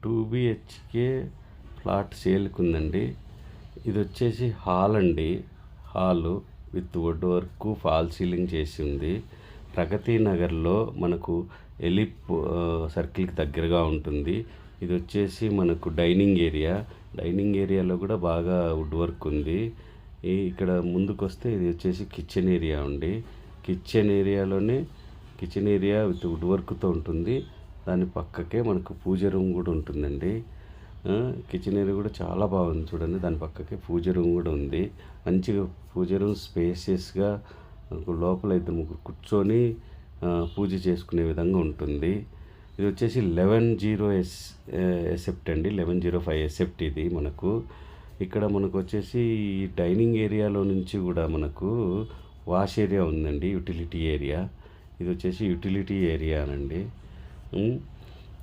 2 BHK flat సేల్కి ఉందండి. ఇది వచ్చేసి హాల్ అండి. Hall with wood work, fall ceiling చేసి ఉంది. ప్రగతి నగర్లో మనకు ఎలిప్ సర్కిల్కి దగ్గరగా ఉంటుంది. ఇది వచ్చేసి మనకు డైనింగ్ ఏరియా. డైనింగ్ ఏరియాలో కూడా బాగా వుడ్ వర్క్ ఉంది. ఇక్కడ ముందుకు వస్తే ఇది వచ్చేసి కిచెన్ ఏరియా అండి. కిచెన్ ఏరియా విత్ వుడ్ వర్క్తో ఉంటుంది. దాని పక్కకే మనకు పూజ రూమ్ కూడా ఉంటుందండి. కిచెన్ ఏరియా కూడా చాలా బాగుంది చూడండి. దాని పక్కకే పూజ రూమ్ కూడా ఉంది. మంచిగా పూజ రూమ్ స్పేసియస్గా లోపల ఇద్దరు ముగ్గురు కూర్చొని పూజ చేసుకునే విధంగా ఉంటుంది. ఇది వచ్చేసి 1105 ఎసెప్ట్ అండి. 1105 ఎసెప్ట్ ఇది మనకు. ఇక్కడ మనకు వచ్చేసి ఈ డైనింగ్ ఏరియాలో నుంచి కూడా మనకు వాష్ ఏరియా ఉందండి. Utility area. ఇది వచ్చేసి యూటిలిటీ ఏరియానండి.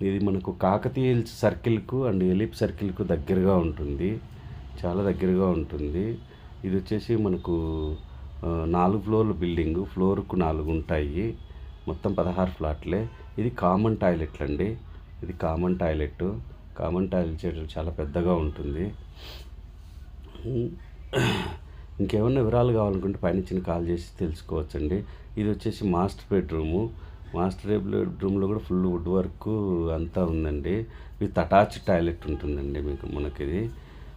ఇది మనకు కాకతీయ సర్కిల్కు అండ్ ఎలిప్ సర్కిల్కు దగ్గరగా ఉంటుంది. చాలా దగ్గరగా ఉంటుంది. ఇది వచ్చేసి మనకు 4 ఫ్లోర్ల బిల్డింగు. ఫ్లోర్కు 4 ఉంటాయి. మొత్తం 16 ఫ్లాట్లే. ఇది కామన్ టాయిలెట్లు అండి. ఇది కామన్ టాయిలెట్ చేయడం చాలా పెద్దగా ఉంటుంది. ఇంకేమన్నా వివరాలు కావాలనుకుంటే పైన చిన్న కాల్ చేసి తెలుసుకోవచ్చండి. ఇది వచ్చేసి మాస్టర్ బెడ్రూము. మాస్టర్ బెడ్రూమ్లో కూడా ఫుల్ వుడ్ వర్క్ అంతా ఉందండి. విత్ అటాచ్డ్ టాయిలెట్ ఉంటుందండి మనకి ఇది.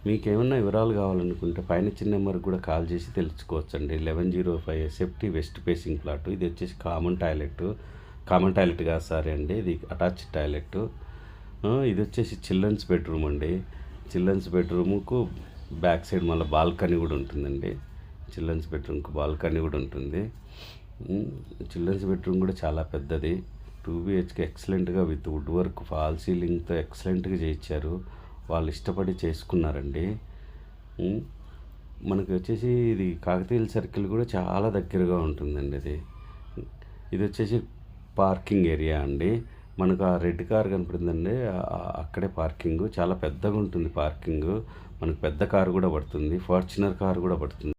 మీకు ఏమన్నా వివరాలు కావాలనుకుంటే పైన చిన్న నెంబర్కి కూడా కాల్ చేసి తెలుసుకోవచ్చండి. 1105 ఎసెప్టీ వెస్ట్ ఫేసింగ్ ప్లాట్. ఇది వచ్చేసి కామన్ టాయిలెట్ కాదు సారీ అండి, ఇది అటాచ్డ్ టాయిలెట్. ఇది వచ్చేసి చిల్డ్రన్స్ బెడ్రూమ్ అండి. చిల్డ్రన్స్ బెడ్రూముకు బ్యాక్ సైడ్ మళ్ళీ బాల్కనీ కూడా ఉంటుందండి. చిల్డ్రన్స్ బెడ్రూమ్కి బాల్కనీ కూడా ఉంటుంది. చిల్డ్రన్స్ బెడ్రూమ్ కూడా చాలా పెద్దది. 2 బిహెచ్కే ఎక్సలెంట్గా విత్ వుడ్ వర్క్, ఫాల్ సీలింగ్తో ఎక్సలెంట్గా చేయించారు. వాళ్ళు ఇష్టపడి చేసుకున్నారండి. మనకి వచ్చేసి ఇది కాకతీయ సర్కిల్ కూడా చాలా దగ్గరగా ఉంటుందండి. ఇది వచ్చేసి పార్కింగ్ ఏరియా అండి. మనకు ఆ రెడ్ కార్ కనపడిందండి, అక్కడే పార్కింగ్. చాలా పెద్దగా ఉంటుంది పార్కింగ్. మనకు పెద్ద కారు కూడా పడుతుంది. ఫార్చునర్ కారు కూడా పడుతుంది.